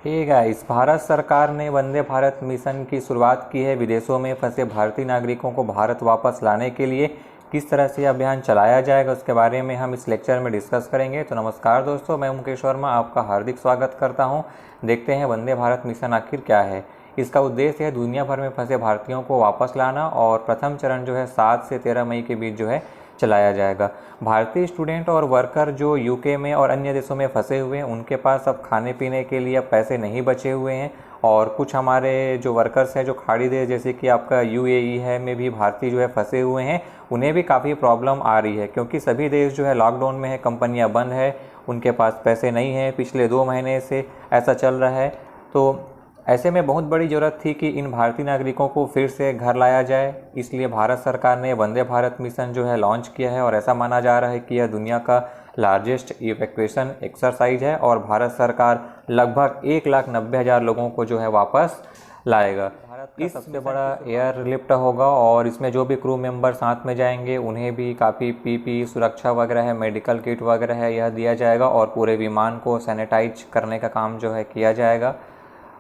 Hey guys, Bharat सरकार ने Vande Bharat mission की शुरुआत की है। विदेशों में फंसे भारतीय नागरिकों को भारत वापस लाने के लिए किस तरह से अभियान चलाया जाएगा, उसके बारे में हम इस लेक्चर में डिस्कस करेंगे। तो नमस्कार दोस्तों, मैं मुकेश वर्मा आपका हार्दिक स्वागत करता हूं। देखते हैं वंदे भारत मिशन आखिर क्या है। इसका उद्देश्य है दुनिया भर में फंसे भारतीयों को वापस लाना और प्रथम चरण जो है 7 से 13 मई के बीच जो है चलाया जाएगा। भारतीय स्टूडेंट और वर्कर जो यूके में और अन्य देशों में फंसे हुए हैं, उनके पास अब खाने पीने के लिए अब पैसे नहीं बचे हुए हैं। और कुछ हमारे जो वर्कर्स हैं जो खाड़ी देश जैसे कि आपका यूएई है में भी भारतीय जो है फंसे हुए हैं, उन्हें भी काफ़ी प्रॉब्लम आ रही है क्योंकि सभी देश जो है लॉकडाउन में है, कंपनियां बंद है, उनके पास पैसे नहीं है। पिछले 2 महीने से ऐसा चल रहा है। तो ऐसे में बहुत बड़ी ज़रूरत थी कि इन भारतीय नागरिकों को फिर से घर लाया जाए। इसलिए भारत सरकार ने वंदे भारत मिशन जो है लॉन्च किया है और ऐसा माना जा रहा है कि यह दुनिया का लार्जेस्ट इवैक्यूएशन एक्सरसाइज है और भारत सरकार लगभग 1,90,000 लोगों को जो है वापस लाएगा। भारत का सबसे बड़ा एयरलिफ्ट होगा और इसमें जो भी क्रू मेंबर साथ में जाएंगे उन्हें भी काफ़ी पीपी सुरक्षा वगैरह है, मेडिकल किट वगैरह है, यह दिया जाएगा और पूरे विमान को सैनिटाइज करने का काम जो है किया जाएगा।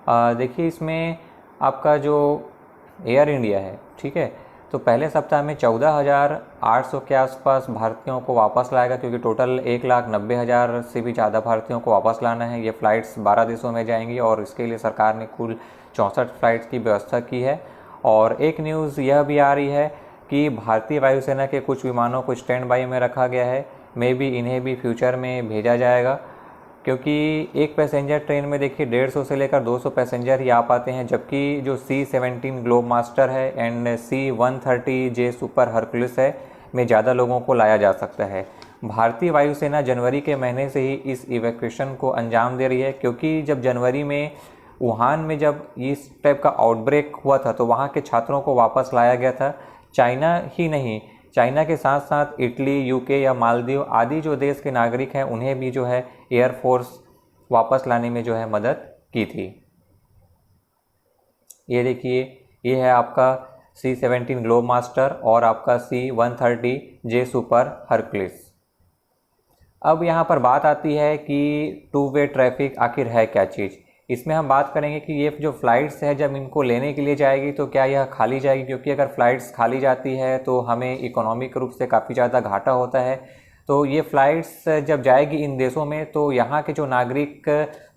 देखिए, इसमें आपका जो एयर इंडिया है, ठीक है, तो पहले सप्ताह में 14,800 के आसपास भारतीयों को वापस लाएगा क्योंकि टोटल 1,90,000 से भी ज़्यादा भारतीयों को वापस लाना है। ये फ़्लाइट्स 12 देशों में जाएंगी और इसके लिए सरकार ने कुल 64 फ़्लाइट्स की व्यवस्था की है। और एक न्यूज़ यह भी आ रही है कि भारतीय वायुसेना के कुछ विमानों को स्टैंड बाई में रखा गया है। मे बी इन्हें भी फ्यूचर में भेजा जाएगा क्योंकि एक पैसेंजर ट्रेन में देखिए 150 से लेकर 200 पैसेंजर ही आ पाते हैं, जबकि जो C-17 ग्लोब मास्टर है एंड C-130J सुपर हरकुलिस है में ज़्यादा लोगों को लाया जा सकता है। भारतीय वायुसेना जनवरी के महीने से ही इस इवैक्यूएशन को अंजाम दे रही है क्योंकि जब जनवरी में वुहान में जब इस टाइप का आउटब्रेक हुआ था तो वहाँ के छात्रों को वापस लाया गया था। चाइना ही नहीं, चाइना के साथ साथ इटली, यूके या मालदीव आदि जो देश के नागरिक हैं उन्हें भी जो है एयरफोर्स वापस लाने में जो है मदद की थी। ये देखिए, ये है आपका C-17 ग्लोब मास्टर और आपका C-130J सुपर हरकुलिस। अब यहाँ पर बात आती है कि टू वे ट्रैफिक आखिर है क्या चीज़। इसमें हम बात करेंगे कि ये जो फ़्लाइट्स है जब इनको लेने के लिए जाएगी तो क्या यह खाली जाएगी, क्योंकि अगर फ़्लाइट्स खाली जाती है तो हमें इकोनॉमिक रूप से काफ़ी ज़्यादा घाटा होता है। तो ये फ़्लाइट्स जब जाएगी इन देशों में तो यहाँ के जो नागरिक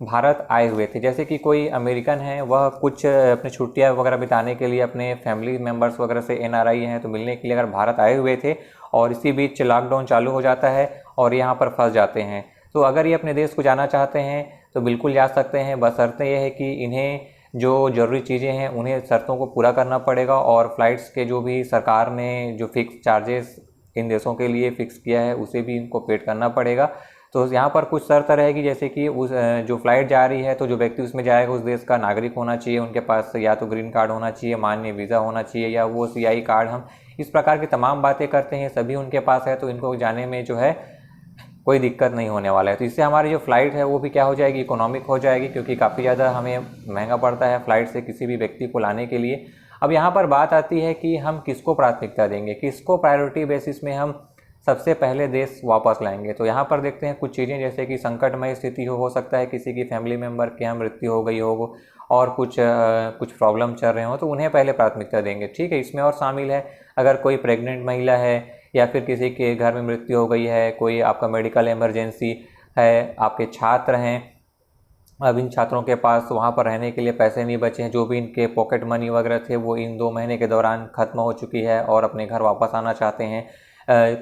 भारत आए हुए थे, जैसे कि कोई अमेरिकन है, वह कुछ अपनी छुट्टियाँ वगैरह बिताने के लिए अपने फैमिली मेम्बर्स वगैरह से NRI हैं तो मिलने के लिए अगर भारत आए हुए थे और इसी बीच लॉकडाउन चालू हो जाता है और यहाँ पर फंस जाते हैं, तो अगर ये अपने देश को जाना चाहते हैं तो बिल्कुल जा सकते हैं। बशर्ते यह है कि इन्हें जो ज़रूरी चीज़ें हैं उन्हें शर्तों को पूरा करना पड़ेगा और फ़्लाइट्स के जो भी सरकार ने जो फिक्स चार्जेस इन देशों के लिए फ़िक्स किया है उसे भी इनको पेड करना पड़ेगा। तो यहाँ पर कुछ शर्त रहेगी, जैसे कि उस जो फ़्लाइट जा रही है तो जो व्यक्ति उसमें जाएगा उस देश का नागरिक होना चाहिए, उनके पास या तो ग्रीन कार्ड होना चाहिए, मान्य वीज़ा होना चाहिए या वो CI कार्ड, हम इस प्रकार की तमाम बातें करते हैं, सभी उनके पास है तो इनको जाने में जो है कोई दिक्कत नहीं होने वाला है। तो इससे हमारी जो फ़्लाइट है वो भी क्या हो जाएगी, इकोनॉमिक हो जाएगी, क्योंकि काफ़ी ज़्यादा हमें महंगा पड़ता है फ़्लाइट से किसी भी व्यक्ति को लाने के लिए। अब यहाँ पर बात आती है कि हम किसको प्राथमिकता देंगे, किसको प्रायोरिटी बेसिस में हम सबसे पहले देश वापस लाएंगे। तो यहाँ पर देखते हैं कुछ चीज़ें, जैसे कि संकटमय स्थिति हो सकता है किसी की फैमिली मेम्बर की यहाँ मृत्यु हो गई हो और कुछ प्रॉब्लम चल रहे हो तो उन्हें पहले प्राथमिकता देंगे, ठीक है। इसमें और शामिल है अगर कोई प्रेग्नेंट महिला है या फिर किसी के घर में मृत्यु हो गई है, कोई आपका मेडिकल इमरजेंसी है, आपके छात्र हैं, अब इन छात्रों के पास वहाँ पर रहने के लिए पैसे नहीं बचे हैं, जो भी इनके पॉकेट मनी वगैरह थे वो इन 2 महीने के दौरान ख़त्म हो चुकी है और अपने घर वापस आना चाहते हैं।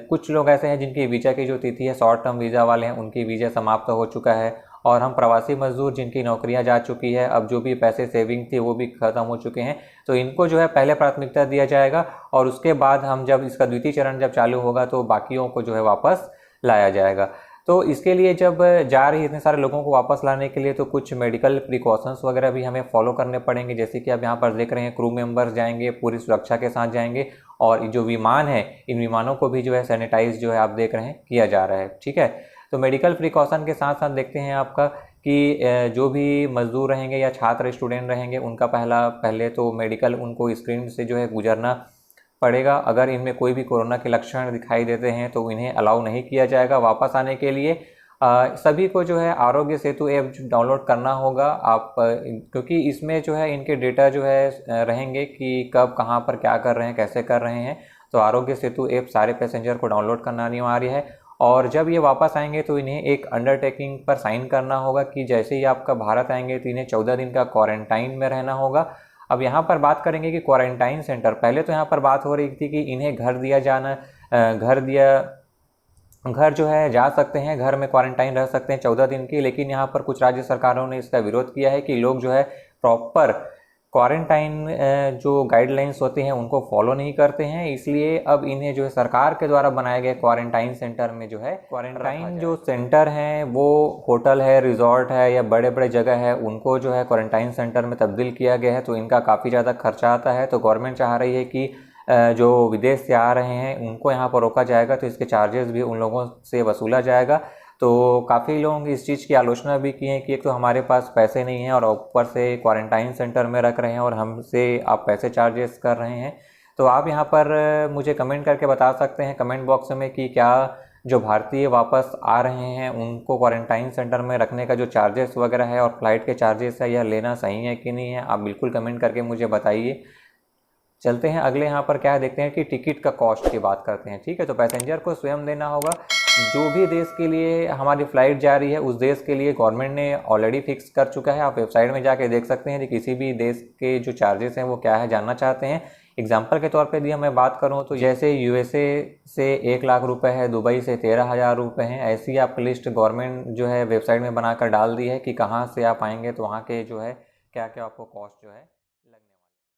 कुछ लोग ऐसे हैं जिनकी वीज़ा की जो तिथि है, शॉर्ट टर्म वीज़ा वाले हैं, उनकी वीज़ा समाप्त हो चुका है। और हम प्रवासी मजदूर जिनकी नौकरियां जा चुकी है, अब जो भी पैसे सेविंग थी वो भी ख़त्म हो चुके हैं, तो इनको जो है पहले प्राथमिकता दिया जाएगा और उसके बाद हम जब इसका द्वितीय चरण जब चालू होगा तो बाकियों को जो है वापस लाया जाएगा। तो इसके लिए जब जा रही इतने सारे लोगों को वापस लाने के लिए तो कुछ मेडिकल प्रिकॉशंस वगैरह भी हमें फॉलो करने पड़ेंगे, जैसे कि आप यहाँ पर देख रहे हैं क्रू मेंबर्स जाएंगे, पूरी सुरक्षा के साथ जाएंगे और जो विमान है इन विमानों को भी जो है सैनिटाइज जो है आप देख रहे हैं किया जा रहा है, ठीक है। तो मेडिकल प्रिकॉशन के साथ साथ देखते हैं आपका कि जो भी मजदूर रहेंगे या छात्र स्टूडेंट रहेंगे उनका पहले तो मेडिकल उनको स्क्रीन से जो है गुजरना पड़ेगा। अगर इनमें कोई भी कोरोना के लक्षण दिखाई देते हैं तो इन्हें अलाउ नहीं किया जाएगा वापस आने के लिए। सभी को जो है आरोग्य सेतु ऐप डाउनलोड करना होगा आप, क्योंकि इसमें जो है इनके डेटा जो है रहेंगे कि कब कहाँ पर क्या कर रहे हैं, कैसे कर रहे हैं। तो आरोग्य सेतु ऐप सारे पैसेंजर को डाउनलोड करना अनिवार्य है। और जब ये वापस आएंगे तो इन्हें एक अंडरटेकिंग पर साइन करना होगा कि जैसे ही आपका भारत आएंगे तो इन्हें 14 दिन का क्वारंटाइन में रहना होगा। अब यहाँ पर बात करेंगे कि क्वारंटाइन सेंटर, पहले तो यहाँ पर बात हो रही थी कि इन्हें घर जो है जा सकते हैं, घर में क्वारंटाइन रह सकते हैं 14 दिन की। लेकिन यहाँ पर कुछ राज्य सरकारों ने इसका विरोध किया है कि लोग जो है प्रॉपर क्वारंटाइन जो गाइडलाइंस होते हैं उनको फॉलो नहीं करते हैं, इसलिए अब इन्हें जो है सरकार के द्वारा बनाए गए क्वारंटाइन सेंटर में जो है क्वारंटाइन जो सेंटर हैं वो होटल है, रिजॉर्ट है या बड़े बड़े जगह है, उनको जो है क्वारंटाइन सेंटर में तब्दील किया गया है। तो इनका काफ़ी ज़्यादा खर्चा आता है। तो गवर्नमेंट चाह रही है कि जो विदेश से आ रहे हैं उनको यहाँ पर रोका जाएगा, तो इसके चार्जेस भी उन लोगों से वसूला जाएगा। तो काफ़ी लोगों की इस चीज़ की आलोचना भी की है कि एक तो हमारे पास पैसे नहीं हैं और ऊपर से क्वारंटाइन सेंटर में रख रहे हैं और हमसे आप पैसे चार्जेस कर रहे हैं। तो आप यहाँ पर मुझे कमेंट करके बता सकते हैं कमेंट बॉक्स में कि क्या जो भारतीय वापस आ रहे हैं उनको क्वारंटाइन सेंटर में रखने का जो चार्जेस वगैरह है और फ्लाइट के चार्जेस है यह लेना सही है कि नहीं है। आप बिल्कुल कमेंट करके मुझे बताइए। चलते हैं अगले यहाँ पर क्या है देखते हैं कि टिकट का कॉस्ट की बात करते हैं। ठीक है, तो पैसेंजर को स्वयं देना होगा। जो भी देश के लिए हमारी फ़्लाइट जा रही है उस देश के लिए गवर्नमेंट ने ऑलरेडी फिक्स कर चुका है। आप वेबसाइट में जाके देख सकते हैं कि किसी भी देश के जो चार्जेस हैं वो क्या है जानना चाहते हैं। एग्जाम्पल के तौर पे यदि मैं बात करूँ तो जैसे यूएसए से 1 लाख रुपए है, दुबई से 13,000 रुपये हैं। ऐसी आपकी लिस्ट गवर्नमेंट जो है वेबसाइट में बनाकर डाल दी है कि कहाँ से आप आएंगे तो वहाँ के जो है क्या क्या आपको कॉस्ट जो है